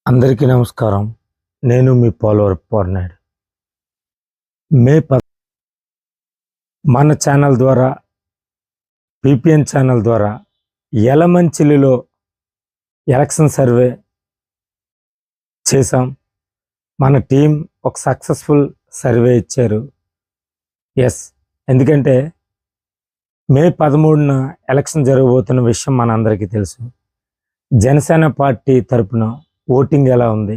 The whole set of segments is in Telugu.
అందరికీ నమస్కారం. నేను మీ పోలవరపు పోర్నాయుడు. మే 10 మన ఛానల్ ద్వారా, పీపీఎన్ ఛానల్ ద్వారా యలమంచిలిలో ఎలక్షన్ సర్వే చేశాం. మన టీం ఒక సక్సెస్ఫుల్ సర్వే ఇచ్చారు. ఎందుకంటే మే 13న ఎలక్షన్ జరగబోతున్న విషయం మనందరికీ తెలుసు. జనసేన పార్టీ తరపున ఓటింగ్ ఎలా ఉంది,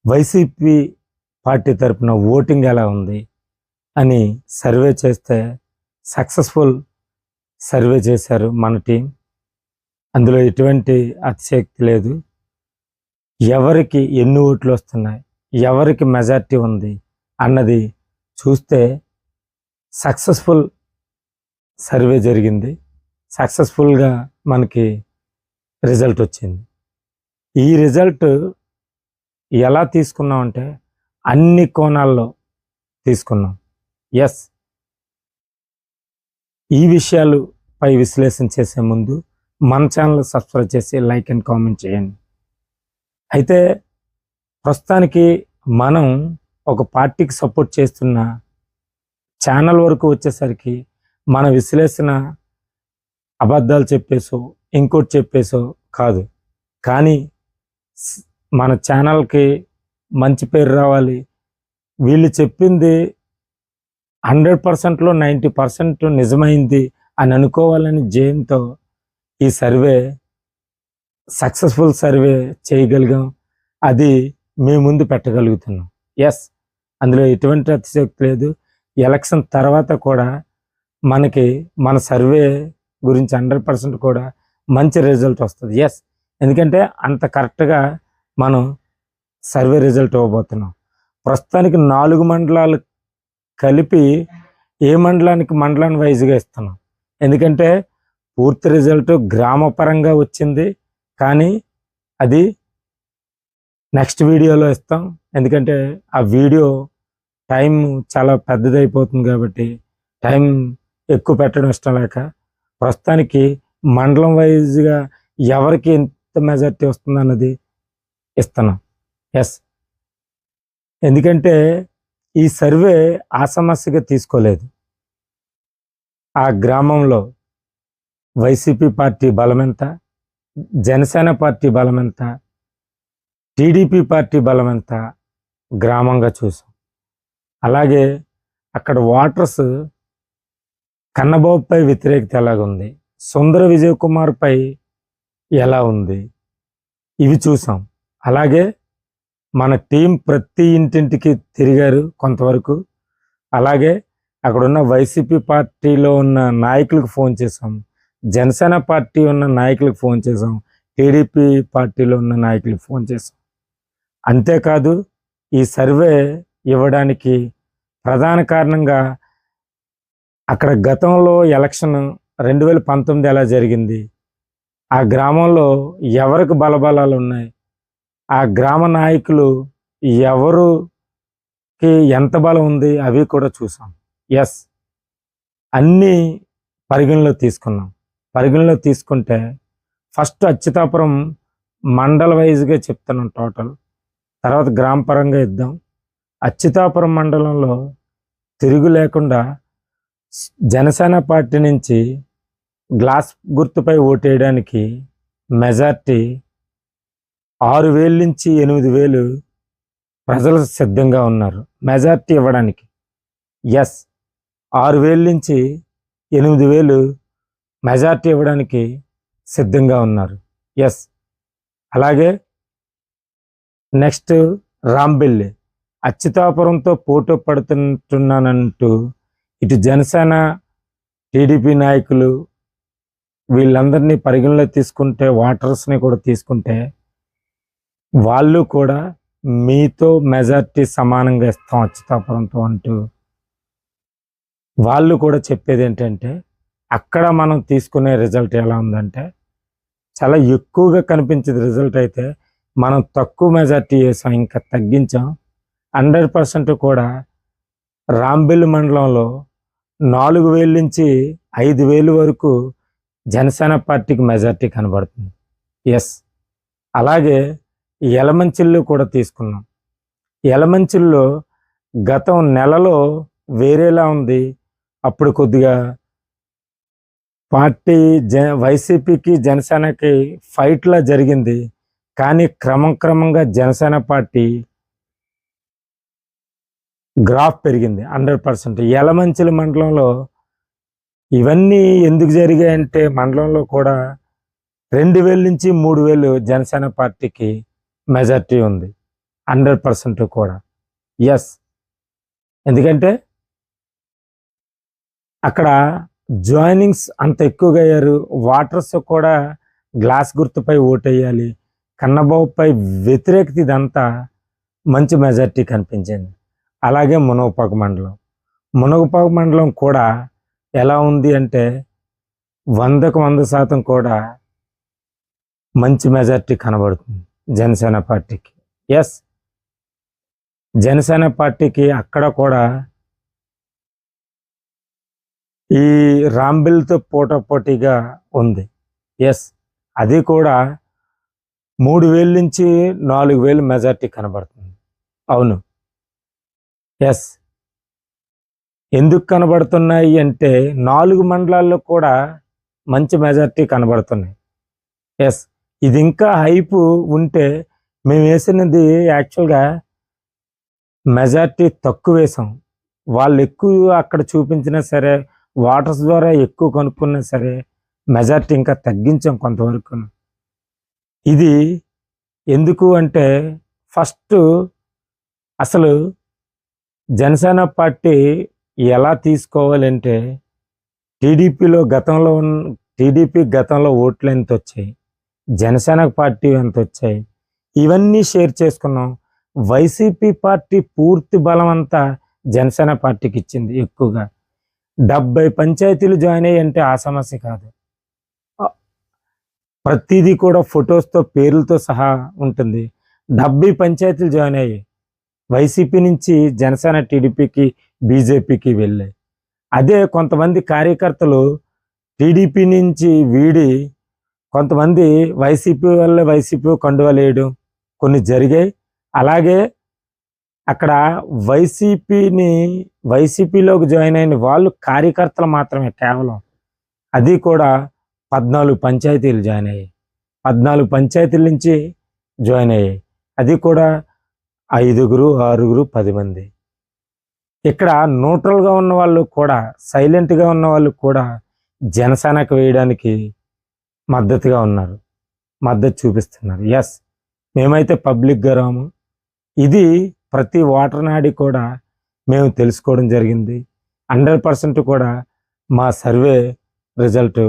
వైసీపీ పార్టీ తరపున ఓటింగ్ ఎలా ఉంది అని సర్వే చేస్తే సక్సెస్ఫుల్ సర్వే చేశారు మన టీం. అందులో ఎటువంటి అతిశయోక్తి లేదు. ఎవరికి ఎన్ని ఓట్లు వస్తున్నాయి, ఎవరికి మెజారిటీ ఉంది అన్నది చూస్తే సక్సెస్ఫుల్ సర్వే జరిగింది. సక్సెస్ఫుల్గా మనకి రిజల్ట్ వచ్చింది. ఈ రిజల్ట్ ఎలా తీసుకున్నాం అంటే అన్ని కోణాల్లో తీసుకున్నాం. ఈ విషయాలు పై విశ్లేషణ చేసే ముందు మన ఛానల్ సబ్స్క్రైబ్ చేసి లైక్ అండ్ కామెంట్ చేయండి. అయితే ప్రస్తుతానికి మనం ఒక పార్టీకి సపోర్ట్ చేస్తున్న ఛానల్ వరకు వచ్చేసరికి మన విశ్లేషణ అబద్ధాలు చెప్పేసో ఇంకోటి చెప్పేసో కాదు, కానీ మన ఛానల్కి మంచి పేరు రావాలి, వీళ్ళు చెప్పింది 100%లో 90% నిజమైంది అని అనుకోవాలని జయంతో ఈ సర్వే సక్సెస్ఫుల్ సర్వే చేయగలిగాం. అది మీ ముందు పెట్టగలుగుతున్నాం. అందులో ఎటువంటి అతిశయోక్తి లేదు. ఎలక్షన్ తర్వాత కూడా మనకి మన సర్వే గురించి 100% కూడా మంచి రిజల్ట్ వస్తుంది. ఎందుకంటే అంత కరెక్ట్గా మనం సర్వే రిజల్ట్ ఇవ్వబోతున్నాం. ప్రస్తుతానికి 4 మండలాలు కలిపి ఏ మండలాన్ని వైజ్గా ఇస్తున్నాం. ఎందుకంటే పూర్తి రిజల్ట్ గ్రామపరంగా వచ్చింది, కానీ అది నెక్స్ట్ వీడియోలో ఇస్తాం. ఎందుకంటే ఆ వీడియో టైం చాలా పెద్దదైపోతుంది కాబట్టి టైం ఎక్కువ పెట్టడం ఇష్టం లేక ప్రస్తుతానికి మండలం వైజ్గా ఎవరికి ఎంత మెజారిటీ వస్తుంది అన్నది ఇస్తున్నాం. ఎందుకంటే ఈ సర్వే ఆసమస్యగా తీసుకోలేదు. ఆ గ్రామంలో వైసీపీ పార్టీ బలం ఎంత, జనసేన పార్టీ బలం ఎంత, టీడీపీ పార్టీ బలం ఎంత గ్రామంగా చూసాం. అలాగే అక్కడ ఓటర్స్ కన్నబాబుపై వ్యతిరేకత ఎలాగుంది, సుందర విజయ్ కుమార్పై ఎలా ఉంది, ఇవి చూసాం. అలాగే మన టీం ప్రతి ఇంటింటికి తిరిగారు కొంతవరకు. అలాగే అక్కడున్న వైసీపీ పార్టీలో ఉన్న నాయకులకు ఫోన్ చేసాం, జనసేన పార్టీ ఉన్న నాయకులకు ఫోన్ చేసాం, టీడీపీ పార్టీలో ఉన్న నాయకులకు ఫోన్ చేసాం. అంతేకాదు ఈ సర్వే ఇవ్వడానికి ప్రధాన కారణంగా అక్కడ గతంలో ఎలక్షన్ 2019 ఎలా జరిగింది, ఆ గ్రామంలో ఎవరికి బలబలాలు ఉన్నాయి, ఆ గ్రామ నాయకులు ఎవరికి ఎంత బలం ఉంది, అవి కూడా చూసాం. అన్నీ పరిగణలో తీసుకున్నాం. పరిగణలో తీసుకుంటే ఫస్ట్ అచ్యుతాపురం మండల వైజ్గా చెప్తున్నాం టోటల్, తర్వాత గ్రామ పరంగా ఇద్దాం. అచ్యుతాపురం మండలంలో తిరుగు లేకుండా జనసేన పార్టీ నుంచి గ్లాస్ గుర్తుపై ఓటేయడానికి మెజార్టీ 6,000 నుంచి 8,000 ప్రజలు సిద్ధంగా ఉన్నారు మెజార్టీ ఇవ్వడానికి. 6,000 నుంచి 8,000 మెజార్టీ ఇవ్వడానికి సిద్ధంగా ఉన్నారు. అలాగే నెక్స్ట్ రాంబెల్లి, అచ్యుతాపురంతో పోటీ పడుతుంటున్నానంటూ ఇటు జనసేన టీడీపీ నాయకులు వీళ్ళందరినీ పరిగణలో తీసుకుంటే, ఓటర్స్ని కూడా తీసుకుంటే, వాళ్ళు కూడా మీతో మెజార్టీ సమానంగా ఇస్తాం అచ్యుతాపురంతో అంటూ వాళ్ళు కూడా చెప్పేది ఏంటంటే, అక్కడ మనం తీసుకునే రిజల్ట్ ఎలా ఉందంటే చాలా ఎక్కువగా కనిపించేది రిజల్ట్. అయితే మనం తక్కువ మెజార్టీ చేసాం, ఇంకా తగ్గించాం. 100% కూడా రాంబెల్లి మండలంలో 4,000 నుంచి 5,000 వరకు జనసేన పార్టీకి మెజార్టీ కనబడుతుంది. అలాగే యలమంచిల్లో కూడా తీసుకున్నాం. యలమంచిల్లో గతం నెలలో వేరేలా ఉంది. అప్పుడు కొద్దిగా పార్టీ వైసీపీకి జనసేనకి ఫైట్లా జరిగింది. కానీ క్రమంగా జనసేన పార్టీ గ్రాఫ్ పెరిగింది 100%. యలమంచిలి మండలంలో ఇవన్నీ ఎందుకు జరిగాయంటే మండలంలో కూడా 2000 నుంచి 3000 జనసేన పార్టీకి మెజార్టీ ఉంది 100% కూడా. ఎస్, ఎందుకంటే అక్కడ జాయినింగ్స్ అంత ఎక్కువగా అయ్యారు. వాటర్స్ కూడా గ్లాస్ గుర్తుపై ఓటేయాలి. కన్నబాబుపై వ్యతిరేకత ఇదంతా మంచి మెజార్టీ కనిపించింది. అలాగే మునగపాక మండలం కూడా ఎలా ఉంది అంటే 100కు 100% కూడా మంచి మెజార్టీ కనబడుతుంది జనసేన పార్టీకి. ఎస్, జనసేన పార్టీకి అక్కడ కూడా ఈ రాంబిల్తో పోటాపోటీగా ఉంది. ఎస్, అది కూడా 3000 నుంచి 4000 మెజార్టీ కనబడుతుంది. అవును, ఎస్. ఎందుకు కనబడుతున్నాయి అంటే 4 మండలాల్లో కూడా మంచి మెజార్టీ కనబడుతున్నాయి. ఎస్, ఇది ఇంకా హైపు ఉంటే మేము వేసినది యాక్చువల్గా మెజార్టీ తక్కువ వేసాం. వాళ్ళు ఎక్కువ అక్కడ చూపించినా సరే, వాటర్స్ ద్వారా ఎక్కువ కనుక్కున్నా సరే మెజార్టీ ఇంకా తగ్గించాం కొంతవరకు. ఇది ఎందుకు అంటే ఫస్ట్ అసలు జనసేన పార్టీ ఎలా తీసుకోవాలంటే టీడీపీ గతంలో ఓట్లు ఎంత వచ్చాయి, జనసేన పార్టీ ఎంత వచ్చాయి, ఇవన్నీ షేర్ చేసుకున్నాం. వైసీపీ పార్టీ పూర్తి బలం అంతా జనసేన పార్టీకి ఇచ్చింది. ఎక్కువగా 70 పంచాయతీలు జాయిన్ అయ్యి అంటే ఆ సమస్య కాదు. ప్రతిదీ కూడా ఫొటోస్తో పేర్లతో సహా ఉంటుంది. 70 పంచాయతీలు జాయిన్ అయ్యాయి. వైసీపీ నుంచి జనసేన టీడీపీకి బీజేపీకి వెళ్ళాయి. అదే కొంతమంది కార్యకర్తలు టీడీపీ నుంచి వీడి కొంతమంది వైసీపీ కండువాలు వేయడం కొన్ని జరిగాయి. అలాగే అక్కడ వైసీపీలోకి జాయిన్ అయిన వాళ్ళు కార్యకర్తలు మాత్రమే కేవలం. అది కూడా 14 పంచాయతీలు జాయిన్ అయ్యాయి. 14 పంచాయతీల నుంచి జాయిన్ అయ్యాయి. అది కూడా 5, 6, 10 మంది. ఇక్కడ న్యూట్రల్గా ఉన్న వాళ్ళు కూడా, సైలెంట్గా ఉన్న వాళ్ళు కూడా జనసేనకు వేయడానికి మద్దతుగా ఉన్నారు, మద్దతు చూపిస్తున్నారు. ఎస్, మేమైతే పబ్లిక్గా రాము. ఇది ప్రతి ఓటర్ నాడి కూడా మేము తెలుసుకోవడం జరిగింది. 100% కూడా మా సర్వే రిజల్ట్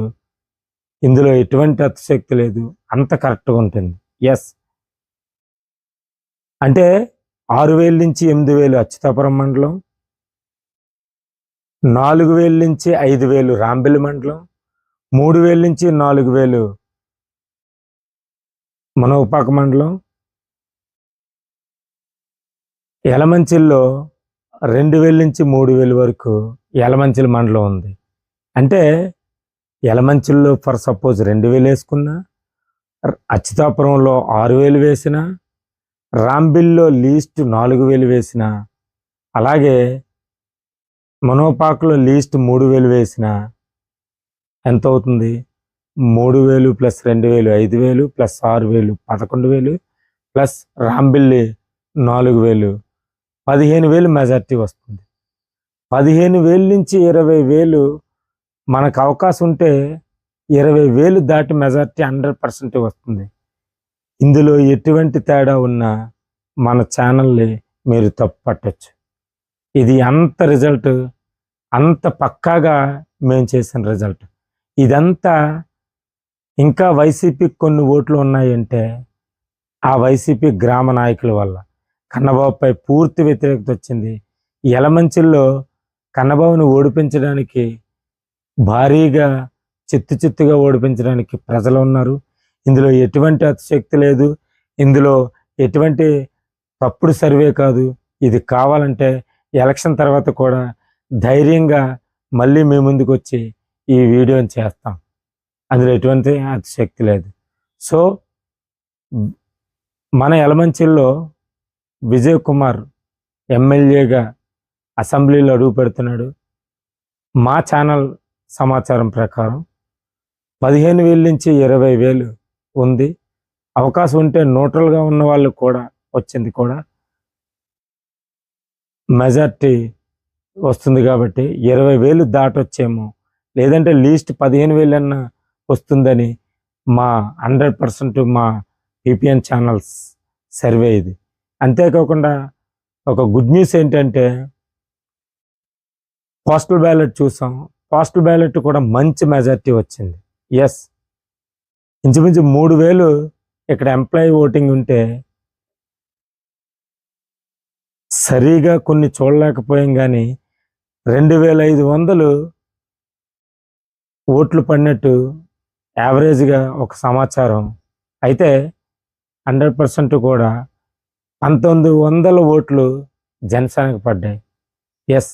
ఇందులో ఎటువంటి అతిశక్తి లేదు, అంత కరెక్ట్గా ఉంటుంది. ఎస్, అంటే 6000 నుంచి 8000 అచ్యుతాపురం మండలం, 4000 నుంచి 5000 రాంబిల్ మండలం, 3000 నుంచి 4000 మునగపాక మండలం, యలమంచిల్లో 2000 నుంచి 3000 వరకు యలమంచిలి మండలం ఉంది. అంటే యలమంచిల్లో ఫర్ సపోజ్ 2000 వేసుకున్నా, అచ్యుతాపురంలో 6000 వేసినా, రాంబిల్లో లీస్ట్ 4000 వేసినా, అలాగే మునగపాకలో లీస్ట్ 3000 వేసినా ఎంత అవుతుంది? 3000 plus 2000 5000 plus 6000 11000 plus Rambilli 4000 15000 majority వస్తుంది. 15000 నుంచి 20000 మనకు అవకాశం ఉంటే 20000 దాటి మెజార్టీ 100% వస్తుంది. ఇందులో ఎటువంటి తేడా ఉన్నా మన ఛానల్ని మీరు తప్పు పట్టచ్చు. ఇది అంత రిజల్ట్, అంత పక్కాగా మేము చేసిన రిజల్ట్. ఇదంతా ఇంకా వైసీపీకి కొన్ని ఓట్లు ఉన్నాయంటే ఆ వైసీపీ గ్రామ నాయకుల వల్ల. కన్నబాబుపై పూర్తి వ్యతిరేకత వచ్చింది. యలమంచిల్లో కన్నబాబును ఓడిపించడానికి భారీగా చిత్తుగా ఓడిపించడానికి ప్రజలు ఉన్నారు. ఇందులో ఎటువంటి అతిశక్తి లేదు, ఇందులో ఎటువంటి తప్పుడు సర్వే కాదు. ఇది కావాలంటే ఎలక్షన్ తర్వాత కూడా ధైర్యంగా మళ్ళీ మీ ముందుకు వచ్చి ఈ వీడియోని చేస్తాం. అందులో ఎటువంటి అతిశక్తి లేదు. సో మన యలమంచిల్లో విజయ్ కుమార్ ఎమ్మెల్యేగా అసెంబ్లీలో అడుగు పెడుతున్నాడు. మా ఛానల్ సమాచారం ప్రకారం 15,000 నుంచి 20,000 ఉంది. అవకాశం ఉంటే న్యూట్రల్గా ఉన్న వాళ్ళు కూడా వచ్చింది కూడా మెజార్టీ వస్తుంది కాబట్టి 20,000 దాటొచ్చేమో, లేదంటే లీస్ట్ 15,000 అన్న వస్తుందని మా 100% మా పిపిఎన్ ఛానల్స్ సర్వే ఇది. అంతేకాకుండా ఒక గుడ్ న్యూస్ ఏంటంటే పోస్టల్ బ్యాలెట్ చూసాం. పోస్టల్ బ్యాలెట్ కూడా మంచి మెజార్టీ వచ్చింది. ఎస్, ఇంచుమించు 3,000 ఇక్కడ ఎంప్లాయీ ఓటింగ్ ఉంటే సరిగా కొన్ని చూడలేకపోయాం, కానీ 2,500 ఓట్లు పడినట్టు యావరేజ్గా ఒక సమాచారం. అయితే 100% కూడా 1,900 ఓట్లు జనసేనకు పడ్డాయి. ఎస్,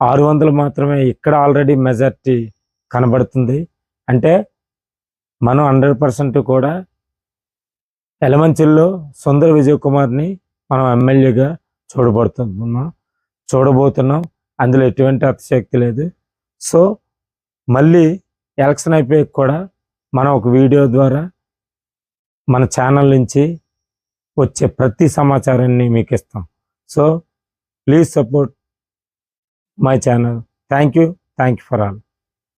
600 మాత్రమే ఇక్కడ ఆల్రెడీ మెజార్టీ కనబడుతుంది. అంటే మనం 100% కూడా యలమంచిల్లో సుందర విజయ్ కుమార్ని మనం ఎమ్మెల్యేగా చూడబోతున్నాం. అందులో ఎటువంటి అతిశక్తి లేదు. సో మళ్ళీ ఎలక్షన్ అయిపోయాక కూడా మనం ఒక వీడియో ద్వారా మన ఛానల్ నుంచి వచ్చే ప్రతి సమాచారాన్ని మీకు ఇస్తాం. So please support my channel. Thank you for all.